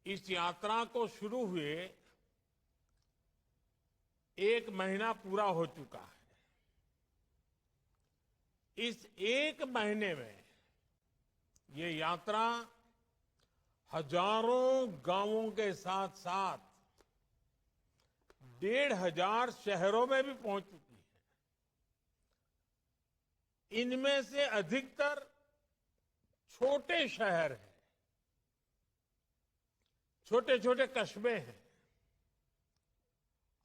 इस यात्रा को शुरू हुए 1 महीना पूरा हो चुका है। इस 1 महीने में ये यात्रा हजारों गांवों के साथ साथ 1,500 शहरों में भी पहुंच चुकी है। इनमें से अधिकतर छोटे शहर हैं, छोटे छोटे कस्बे हैं।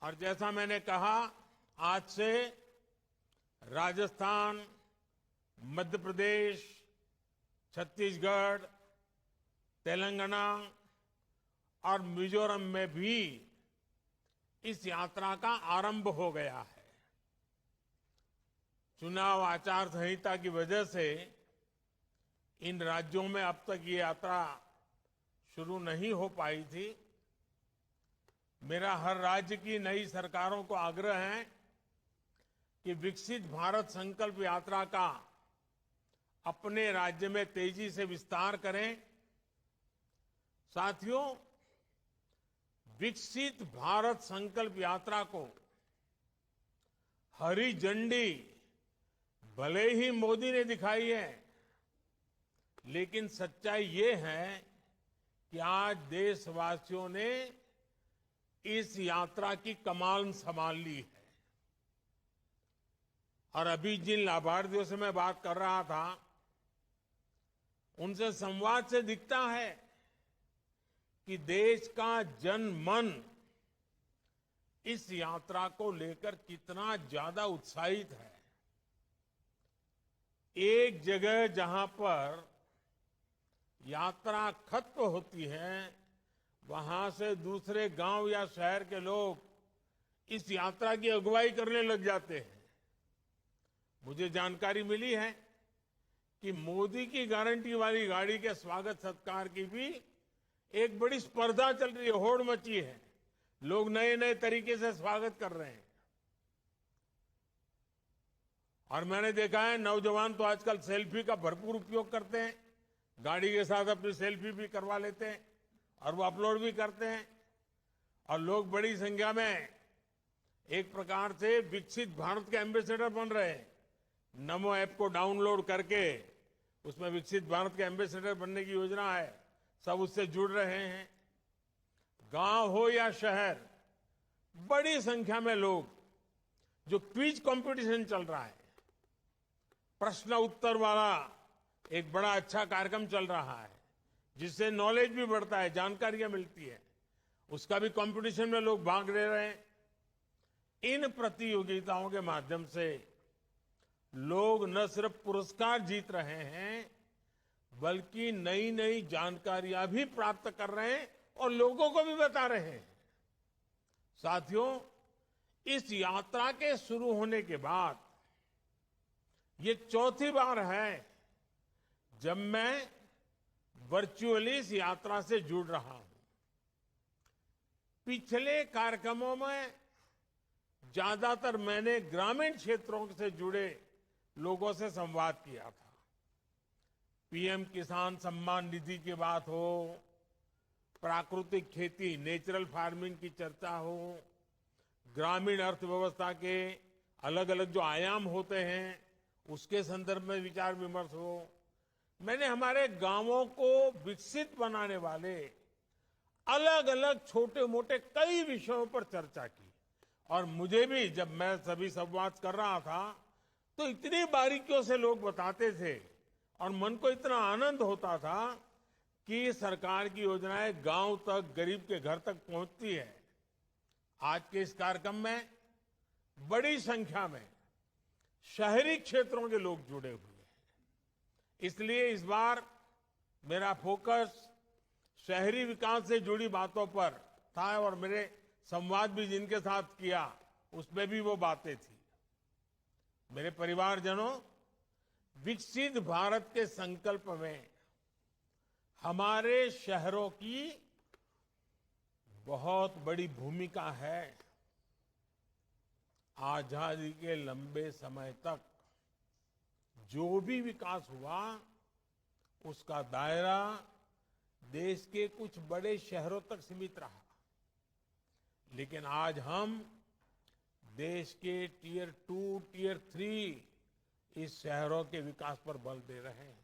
और जैसा मैंने कहा, आज से राजस्थान, मध्य प्रदेश, छत्तीसगढ़, तेलंगाना और मिजोरम में भी इस यात्रा का आरंभ हो गया है। चुनाव आचार संहिता की वजह से इन राज्यों में अब तक ये यात्रा शुरू नहीं हो पाई थी। मेरा हर राज्य की नई सरकारों को आग्रह है कि विकसित भारत संकल्प यात्रा का अपने राज्य में तेजी से विस्तार करें। साथियों, विकसित भारत संकल्प यात्रा को हरी झंडी भले ही मोदी ने दिखाई है, लेकिन सच्चाई ये है कि आज देशवासियों ने इस यात्रा की कमान संभाल ली है। और अभी जिन लाभार्थियों से मैं बात कर रहा था, उनसे संवाद से दिखता है कि देश का जन मन इस यात्रा को लेकर कितना ज्यादा उत्साहित है। एक जगह जहां पर यात्रा खत्म होती है, वहां से दूसरे गांव या शहर के लोग इस यात्रा की अगुवाई करने लग जाते हैं। मुझे जानकारी मिली है कि मोदी की गारंटी वाली गाड़ी के स्वागत सत्कार की भी एक बड़ी स्पर्धा चल रही है, होड़ मची है। लोग नए नए तरीके से स्वागत कर रहे हैं। और मैंने देखा है, नौजवान तो आजकल सेल्फी का भरपूर उपयोग करते हैं। गाड़ी के साथ अपनी सेल्फी भी करवा लेते हैं और वो अपलोड भी करते हैं। और लोग बड़ी संख्या में एक प्रकार से विकसित भारत के एम्बेसडर बन रहे हैं। नमो ऐप को डाउनलोड करके उसमें विकसित भारत के एम्बेसडर बनने की योजना है। सब उससे जुड़ रहे हैं। गांव हो या शहर, बड़ी संख्या में लोग, जो क्विज कंपटीशन चल रहा है, प्रश्न उत्तर वाला एक बड़ा अच्छा कार्यक्रम चल रहा है, जिससे नॉलेज भी बढ़ता है, जानकारियां मिलती है, उसका भी कंपटीशन में लोग भाग ले रहे हैं। इन प्रतियोगिताओं के माध्यम से लोग न सिर्फ पुरस्कार जीत रहे हैं, बल्कि नई नई जानकारियां भी प्राप्त कर रहे हैं और लोगों को भी बता रहे हैं। साथियों, इस यात्रा के शुरू होने के बाद ये चौथी बार है जब मैं वर्चुअली इस यात्रा से जुड़ रहा हूं। पिछले कार्यक्रमों में ज्यादातर मैंने ग्रामीण क्षेत्रों से जुड़े लोगों से संवाद किया था। पीएम किसान सम्मान निधि की बात हो, प्राकृतिक खेती, नेचुरल फार्मिंग की चर्चा हो, ग्रामीण अर्थव्यवस्था के अलग अलग जो आयाम होते हैं उसके संदर्भ में विचार विमर्श हो। मैंने हमारे गांवों को विकसित बनाने वाले अलग अलग छोटे मोटे कई विषयों पर चर्चा की। और मुझे भी, जब मैं सभी संवाद कर रहा था, तो इतनी बारीकियों से लोग बताते थे और मन को इतना आनंद होता था कि सरकार की योजनाएं गांव तक, गरीब के घर तक पहुंचती है। आज के इस कार्यक्रम में बड़ी संख्या में शहरी क्षेत्रों के लोग जुड़े हुए हैं। इसलिए इस बार मेरा फोकस शहरी विकास से जुड़ी बातों पर था और मेरे संवाद भी जिनके साथ किया उसमें भी वो बातें थी। मेरे परिवारजनों, विकसित भारत के संकल्प में हमारे शहरों की बहुत बड़ी भूमिका है। आजादी के लंबे समय तक जो भी विकास हुआ, उसका दायरा देश के कुछ बड़े शहरों तक सीमित रहा, लेकिन आज हम देश के टियर 2, टियर 3 इस शहरों के विकास पर बल दे रहे हैं।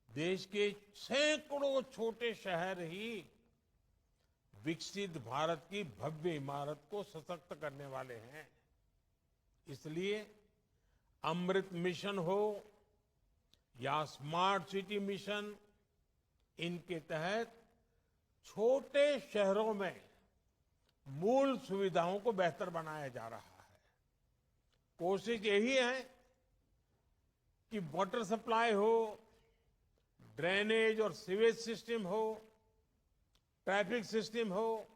देश के सैकड़ों छोटे शहर ही विकसित भारत की भव्य इमारत को सशक्त करने वाले हैं। इसलिए अमृत मिशन हो या स्मार्ट सिटी मिशन, इनके तहत छोटे शहरों में मूल सुविधाओं को बेहतर बनाया जा रहा है। कोशिश यही है कि वाटर सप्लाई हो, ड्रेनेज और सीवेज सिस्टम हो, ट्रैफिक सिस्टम हो,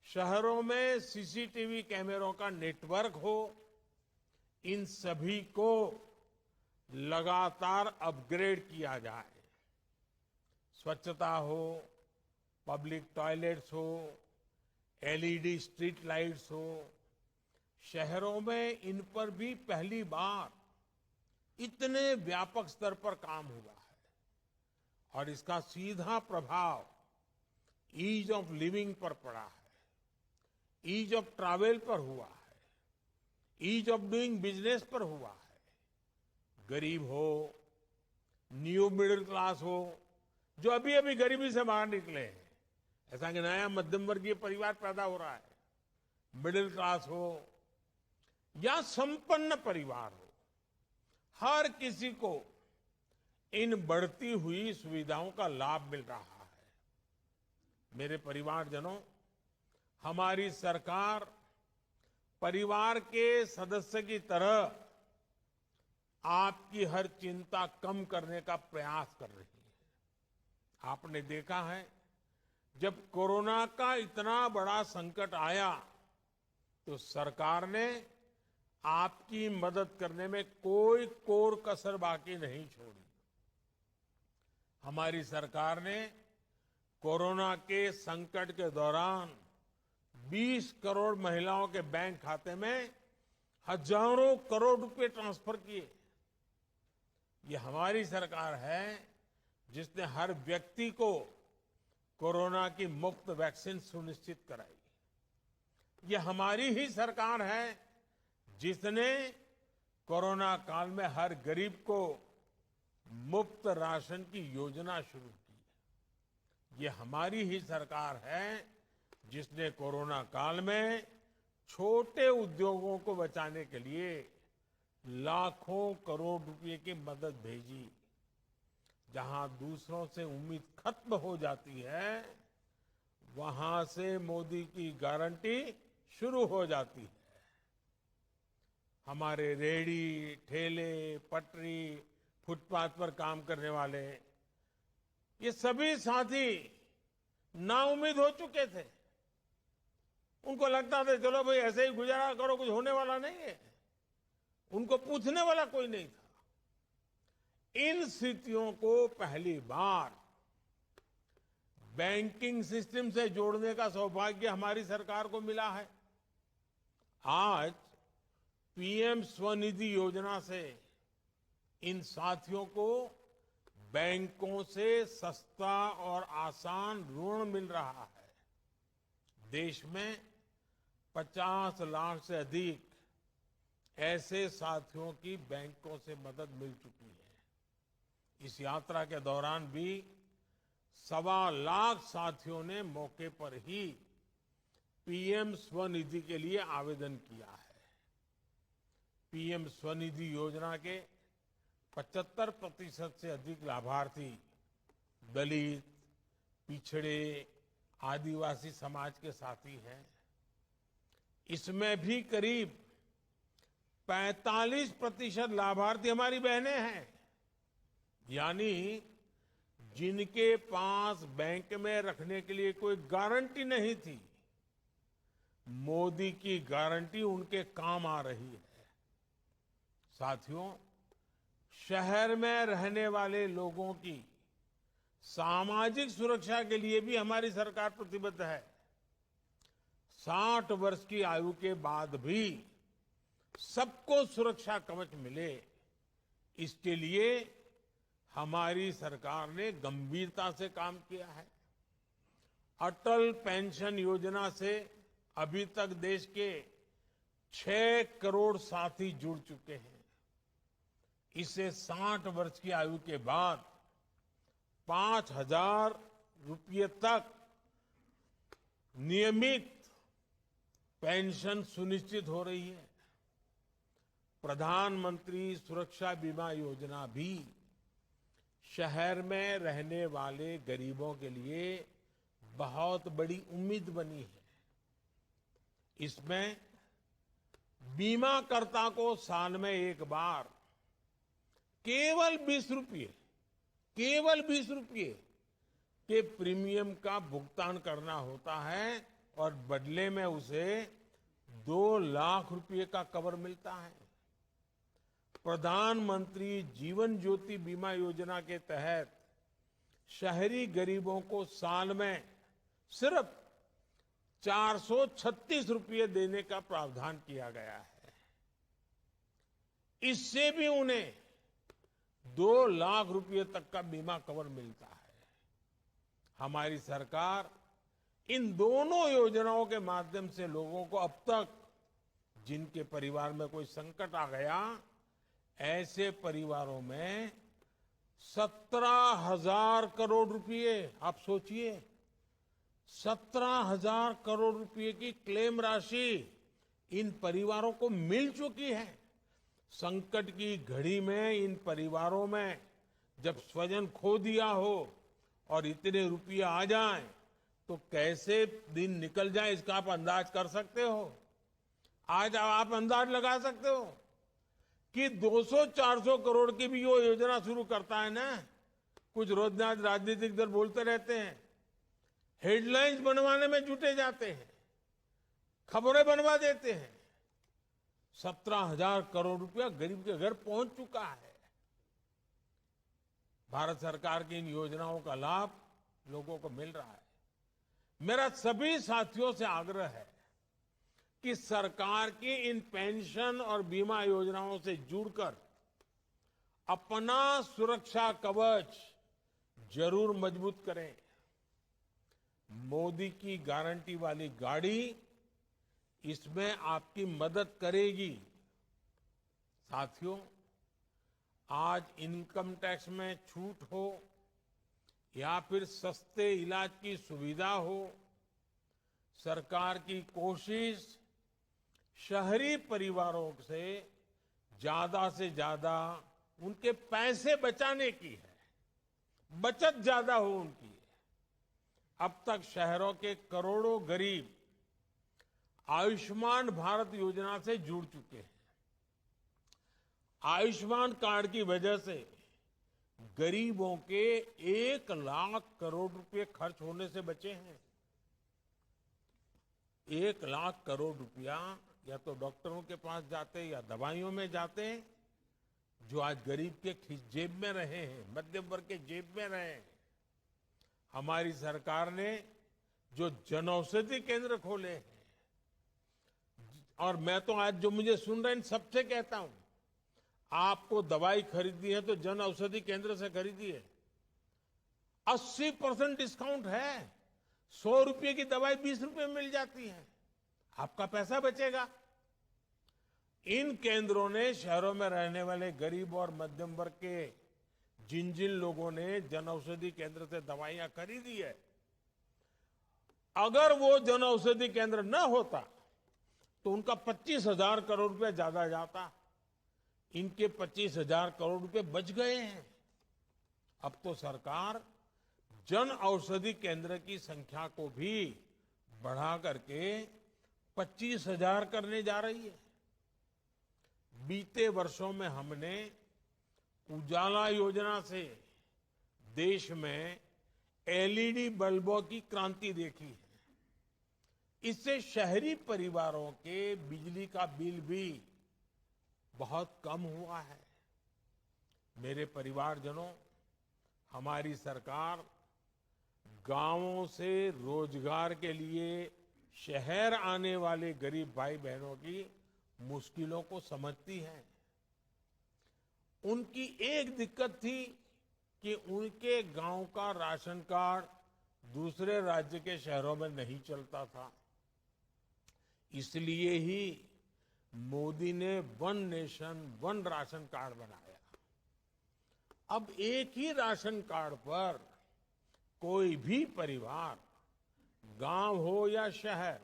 शहरों में सीसीटीवी कैमरों का नेटवर्क हो, इन सभी को लगातार अपग्रेड किया जाए। स्वच्छता हो, पब्लिक टॉयलेट्स हो, एलईडी स्ट्रीट लाइट्स हो, शहरों में इन पर भी पहली बार इतने व्यापक स्तर पर काम हुआ है और इसका सीधा प्रभाव ईज ऑफ लिविंग पर पड़ा है, ईज ऑफ ट्रैवल पर हुआ है, ईज ऑफ डूइंग बिजनेस पर हुआ है। गरीब हो, न्यू मिडिल क्लास हो, जो अभी अभी गरीबी से बाहर निकले हैं, ऐसा कि नया मध्यम वर्गीय परिवार पैदा हो रहा है, मिडिल क्लास हो या संपन्न परिवार हो, हर किसी को इन बढ़ती हुई सुविधाओं का लाभ मिल रहा है। मेरे परिवारजनों, हमारी सरकार परिवार के सदस्य की तरह आपकी हर चिंता कम करने का प्रयास कर रही है। आपने देखा है, जब कोरोना का इतना बड़ा संकट आया तो सरकार ने आपकी मदद करने में कोई कोर कसर बाकी नहीं छोड़ी। हमारी सरकार ने कोरोना के संकट के दौरान 20 करोड़ महिलाओं के बैंक खाते में हजारों करोड़ रुपए ट्रांसफर किए। ये हमारी सरकार है जिसने हर व्यक्ति को कोरोना की मुफ्त वैक्सीन सुनिश्चित कराई। ये हमारी ही सरकार है जिसने कोरोना काल में हर गरीब को मुफ्त राशन की योजना शुरू की। ये हमारी ही सरकार है जिसने कोरोना काल में छोटे उद्योगों को बचाने के लिए लाखों करोड़ रुपए की मदद भेजी। जहां दूसरों से उम्मीद खत्म हो जाती है, वहां से मोदी की गारंटी शुरू हो जाती है। हमारे रेहड़ी, ठेले, पटरी, फुटपाथ पर काम करने वाले ये सभी साथी नाउम्मीद हो चुके थे। उनको लगता था चलो भाई ऐसे ही गुजारा करो, कुछ होने वाला नहीं है। उनको पूछने वाला कोई नहीं था। इन स्थितियों को पहली बार बैंकिंग सिस्टम से जोड़ने का सौभाग्य हमारी सरकार को मिला है। आज पीएम स्वनिधि योजना से इन साथियों को बैंकों से सस्ता और आसान ऋण मिल रहा है। देश में 50 लाख से अधिक ऐसे साथियों की बैंकों से मदद मिल चुकी है। इस यात्रा के दौरान भी 1.25 लाख साथियों ने मौके पर ही पीएम स्वनिधि के लिए आवेदन किया है। पीएम स्वनिधि योजना के 75% से अधिक लाभार्थी दलित, पिछड़े, आदिवासी समाज के साथी हैं। इसमें भी करीब 45% लाभार्थी हमारी बहनें हैं, यानी जिनके पास बैंक में रखने के लिए कोई गारंटी नहीं थी, मोदी की गारंटी उनके काम आ रही है। साथियों, शहर में रहने वाले लोगों की सामाजिक सुरक्षा के लिए भी हमारी सरकार प्रतिबद्ध है। 60 वर्ष की आयु के बाद भी सबको सुरक्षा कवच मिले, इसके लिए हमारी सरकार ने गंभीरता से काम किया है। अटल पेंशन योजना से अभी तक देश के 6 करोड़ साथी जुड़ चुके हैं। इससे 60 वर्ष की आयु के बाद 5,000 रुपये तक नियमित पेंशन सुनिश्चित हो रही है। प्रधानमंत्री सुरक्षा बीमा योजना भी शहर में रहने वाले गरीबों के लिए बहुत बड़ी उम्मीद बनी है। इसमें बीमाकर्ता को साल में एक बार केवल 20 रुपये के प्रीमियम का भुगतान करना होता है और बदले में उसे 2 लाख रुपए का कवर मिलता है। प्रधानमंत्री जीवन ज्योति बीमा योजना के तहत शहरी गरीबों को साल में सिर्फ 436 रुपये देने का प्रावधान किया गया है। इससे भी उन्हें 2 लाख रुपये तक का बीमा कवर मिलता है। हमारी सरकार इन दोनों योजनाओं के माध्यम से लोगों को अब तक जिनके परिवार में कोई संकट आ गया, ऐसे परिवारों में 17,000 करोड़ रुपए, आप सोचिए 17,000 करोड़ रुपए की क्लेम राशि इन परिवारों को मिल चुकी है। संकट की घड़ी में इन परिवारों में जब स्वजन खो दिया हो और इतने रुपये आ जाएं, तो कैसे दिन निकल जाए इसका आप अंदाज कर सकते हो। आज आप अंदाज लगा सकते हो कि 200-400 करोड़ की भी वो योजना शुरू करता है ना, कुछ रोज राजनीतिक दल बोलते रहते हैं, हेडलाइंस बनवाने में जुटे जाते हैं, खबरें बनवा देते हैं। 17,000 करोड़ रुपया गरीब के घर पहुंच चुका है। भारत सरकार की इन योजनाओं का लाभ लोगों को मिल रहा है। मेरा सभी साथियों से आग्रह है कि सरकार की इन पेंशन और बीमा योजनाओं से जुड़कर अपना सुरक्षा कवच जरूर मजबूत करें। मोदी की गारंटी वाली गाड़ी इसमें आपकी मदद करेगी। साथियों, आज इनकम टैक्स में छूट हो या फिर सस्ते इलाज की सुविधा हो, सरकार की कोशिश शहरी परिवारों से ज्यादा उनके पैसे बचाने की है, बचत ज्यादा हो उनकी। अब तक शहरों के करोड़ों गरीब आयुष्मान भारत योजना से जुड़ चुके हैं। आयुष्मान कार्ड की वजह से गरीबों के 1 लाख करोड़ रुपए खर्च होने से बचे हैं। 1 लाख करोड़ रुपया या तो डॉक्टरों के पास जाते या दवाइयों में जाते, जो आज गरीब के जेब में रहे हैं, मध्यम वर्ग के जेब में रहे हैं। हमारी सरकार ने जो जनऔषधि केंद्र खोले हैं, और मैं तो आज जो मुझे सुन रहे हैं सबसे कहता हूं, आपको दवाई खरीदनी है तो जन औषधि केंद्र से खरीदिए। 80% डिस्काउंट है। 100 रुपये की दवाई 20 रुपये में मिल जाती है, आपका पैसा बचेगा। इन केंद्रों ने शहरों में रहने वाले गरीब और मध्यम वर्ग के जिन लोगों ने जन औषधि केंद्र से दवाइयां खरीदी है, अगर वो जन औषधि केंद्र न होता तो उनका 25,000 करोड़ रुपया ज्यादा जाता। इनके 25,000 करोड़ रुपए बच गए हैं। अब तो सरकार जन औषधि केंद्र की संख्या को भी बढ़ा करके 25,000 करने जा रही है। बीते वर्षों में हमने उजाला योजना से देश में एलईडी बल्बों की क्रांति देखी है। इससे शहरी परिवारों के बिजली का बिल भी बहुत कम हुआ है। मेरे परिवारजनों, हमारी सरकार गांवों से रोजगार के लिए शहर आने वाले गरीब भाई बहनों की मुश्किलों को समझती है। उनकी एक दिक्कत थी कि उनके गांव का राशन कार्ड दूसरे राज्य के शहरों में नहीं चलता था। इसलिए ही मोदी ने one nation one ration card बनाया। अब एक ही राशन कार्ड पर कोई भी परिवार, गांव हो या शहर,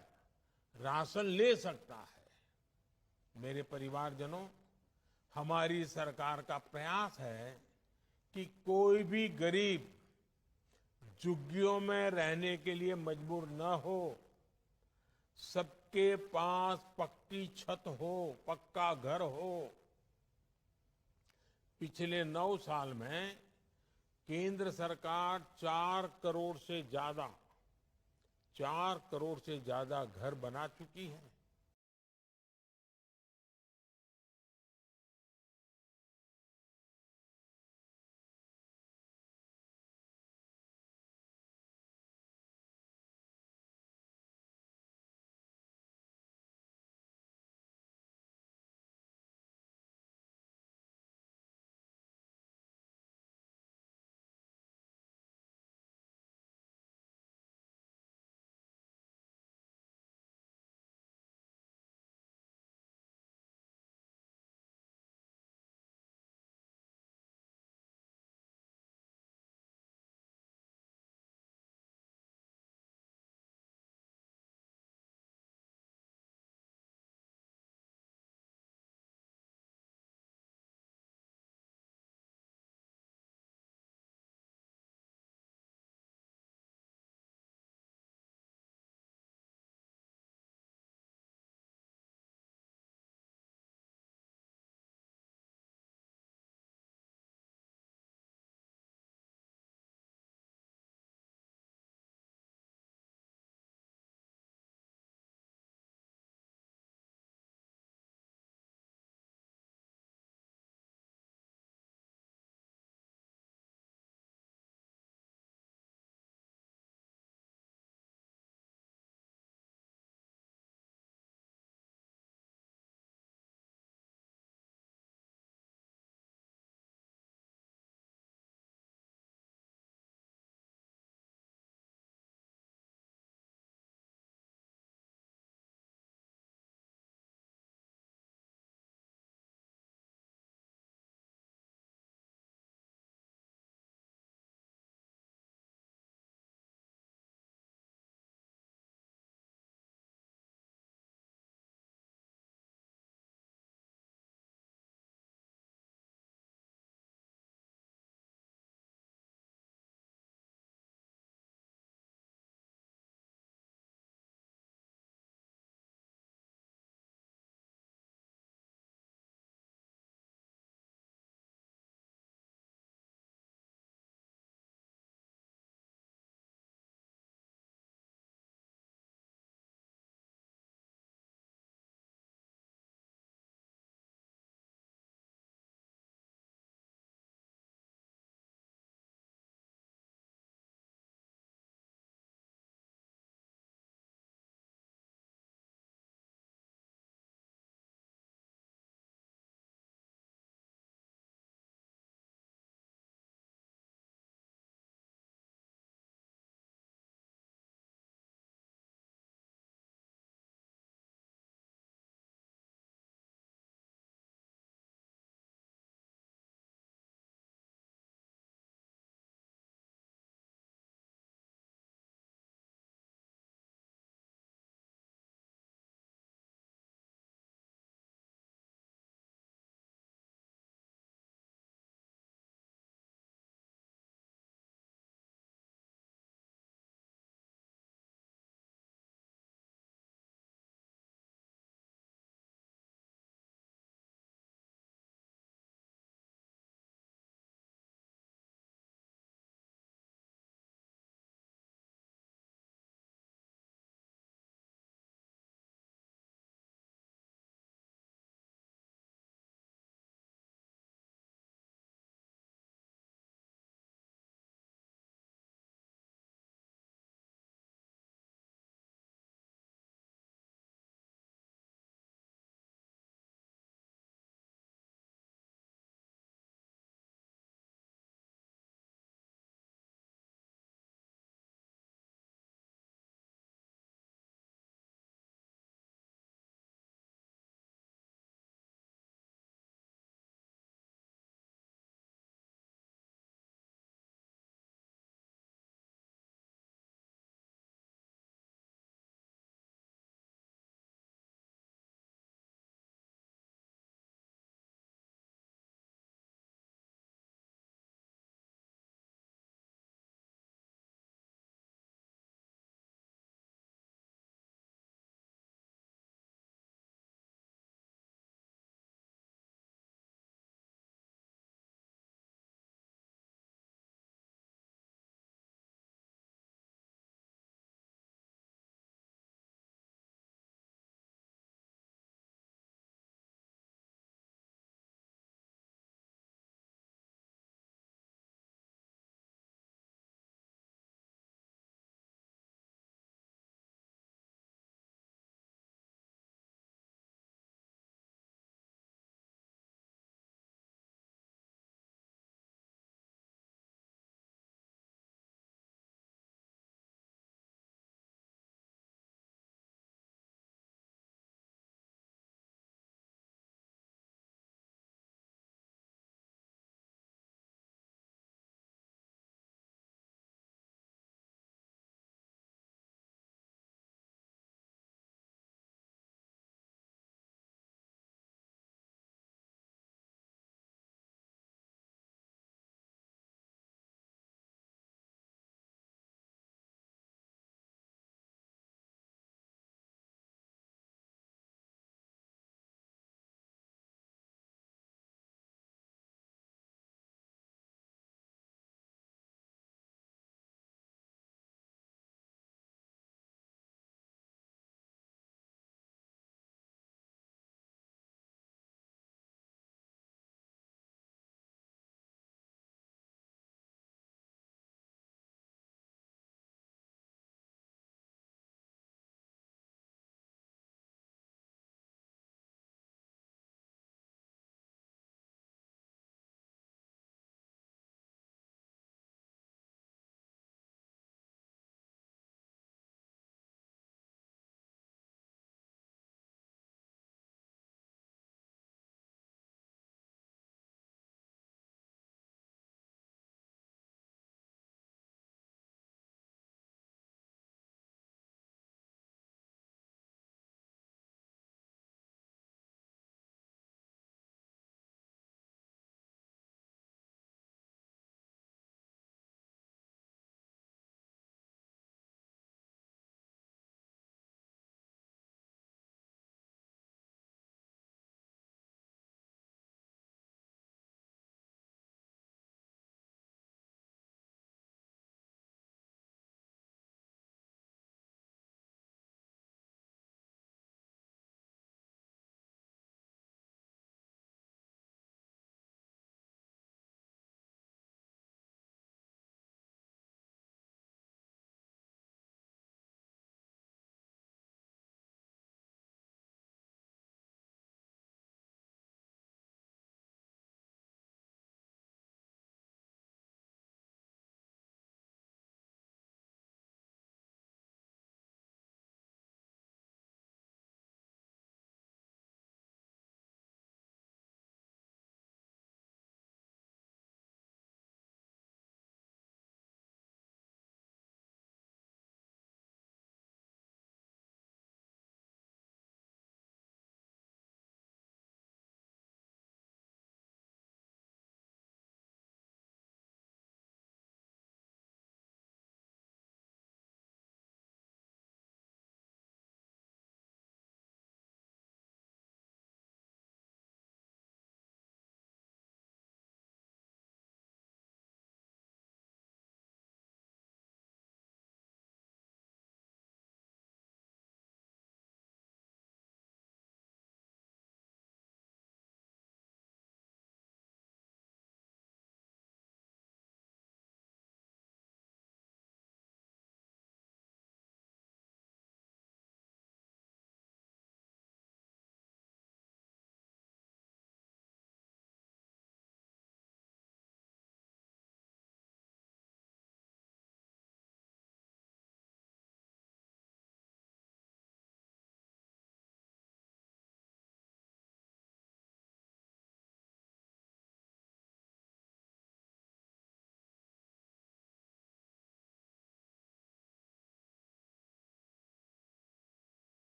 राशन ले सकता है। मेरे परिवारजनों, हमारी सरकार का प्रयास है कि कोई भी गरीब झुग्गियों में रहने के लिए मजबूर न हो, सबके पास पक्की छत हो, पक्का घर हो। पिछले 9 साल में केंद्र सरकार 4 करोड़ से ज्यादा घर बना चुकी है।